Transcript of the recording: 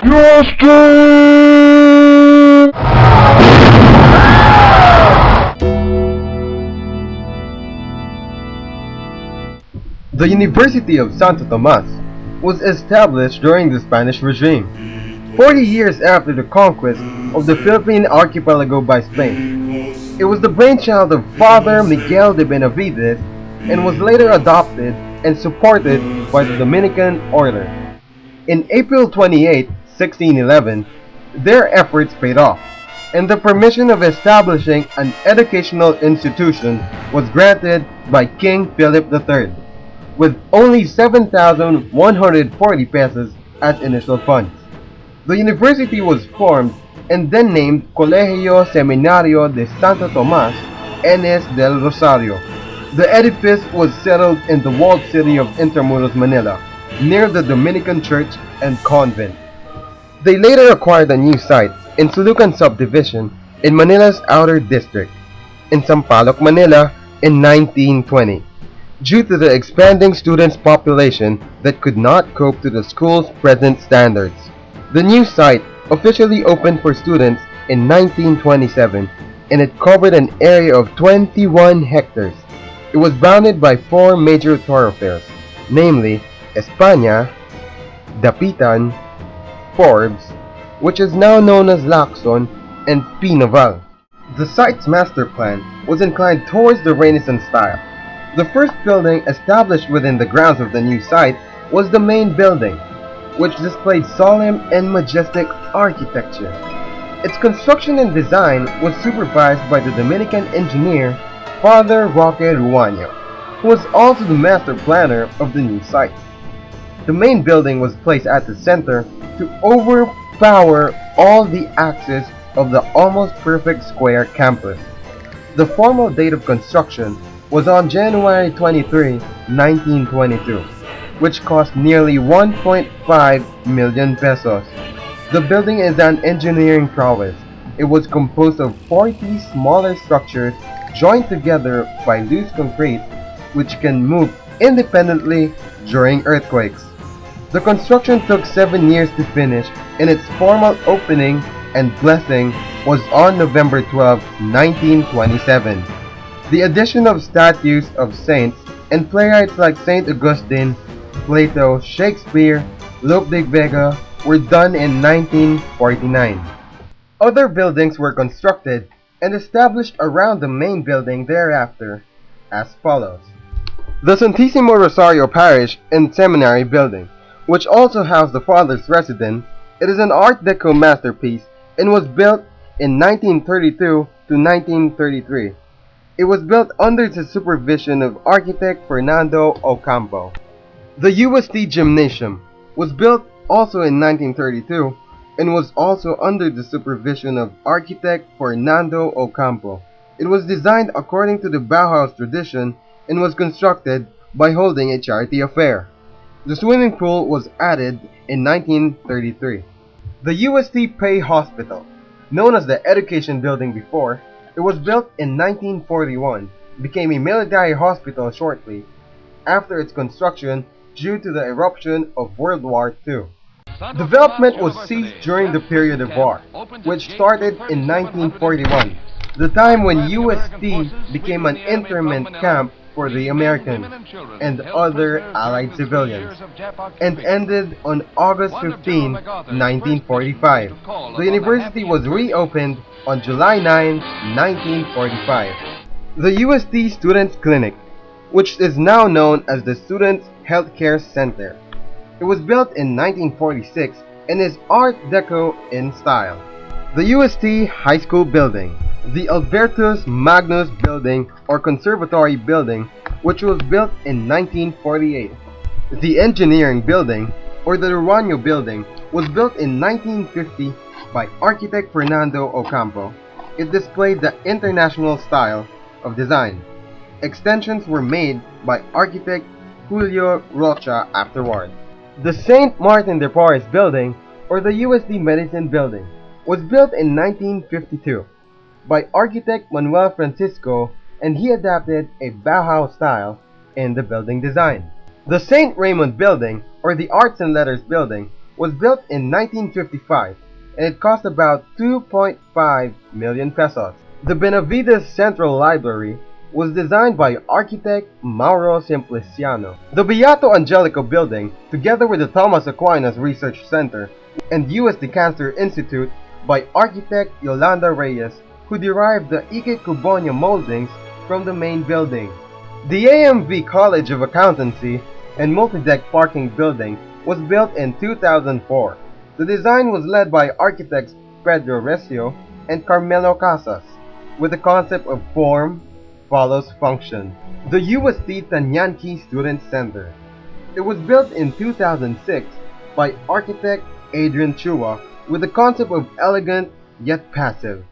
UST! The University of Santo Tomas was established during the Spanish regime, 40 years after the conquest of the Philippine archipelago by Spain. It was the brainchild of Father Miguel de Benavides and was later adopted and supported by the Dominican order. In April 28, 1611, their efforts paid off, and the permission of establishing an educational institution was granted by King Philip III, with only 7,140 pesos as initial funds. The university was formed and then named Colegio Seminario de Santo Tomas Enes del Rosario. The edifice was settled in the walled city of Intramuros, Manila, near the Dominican Church and Convent. They later acquired a new site in Sulucan Subdivision in Manila's Outer District, in Sampaloc, Manila in 1920, due to the expanding students' population that could not cope to the school's present standards. The new site officially opened for students in 1927, and it covered an area of 21 hectares. It was bounded by four major thoroughfares, namely España, Dapitan, Forbes, which is now known as Lacson, and Pinaval. The site's master plan was inclined towards the Renaissance style. The first building established within the grounds of the new site was the main building, which displayed solemn and majestic architecture. Its construction and design was supervised by the Dominican engineer Father Roque Ruano, who was also the master planner of the new site. The main building was placed at the center to overpower all the axes of the almost perfect square campus. The formal date of construction was on January 23, 1922, which cost nearly 1.5 million pesos. The building is an engineering prowess. It was composed of 40 smaller structures joined together by loose concrete, which can move independently during earthquakes. The construction took 7 years to finish, and its formal opening and blessing was on November 12, 1927. The addition of statues of saints and playwrights like Saint Augustine, Plato, Shakespeare, Lope de Vega were done in 1949. Other buildings were constructed and established around the main building thereafter, as follows. The Santissimo Rosario Parish and Seminary Building, which also housed the Father's residence. It is an Art Deco masterpiece and was built in 1932 to 1933. It was built under the supervision of architect Fernando Ocampo. The UST Gymnasium was built also in 1932 and was also under the supervision of architect Fernando Ocampo. It was designed according to the Bauhaus tradition and was constructed by holding a charity affair. The swimming pool was added in 1933. The UST Pay Hospital, known as the Education Building before, it was built in 1941, became a military hospital shortly after its construction due to the eruption of World War II. Development was ceased during the period of war, which started in 1941, the time when UST became an internment camp for the Americans and other Allied civilians, and ended on August 15, 1945. The university was reopened on July 9, 1945. The UST Students Clinic, which is now known as the Students Healthcare Center. It was built in 1946 and is Art Deco in style. The UST High School Building, the Albertus Magnus Building or Conservatory Building, which was built in 1948. The Engineering Building, or the Ruano Building, was built in 1950 by architect Fernando Ocampo. It displayed the international style of design. Extensions were made by architect Julio Rocha afterward. The St. Martin de Porres Building, or the USD Medicine Building, was built in 1952 by architect Manuel Francisco, and he adapted a Bauhaus style in the building design. The St. Raymond Building, or the Arts and Letters Building, was built in 1955 and it cost about 2.5 million pesos. The Benavides Central Library was designed by architect Mauro Simpliciano. The Beato Angelico building, together with the Thomas Aquinas Research Center and UST Cancer Institute by architect Yolanda Reyes, who derived the Ike Cubonia moldings from the main building. The AMV College of Accountancy and multi-deck parking building was built in 2004. The design was led by architects Pedro Recio and Carmelo Casas, with the concept of form follows function. The UST Tanyanki Student Center. It was built in 2006 by architect Adrian Chua with the concept of elegant yet passive.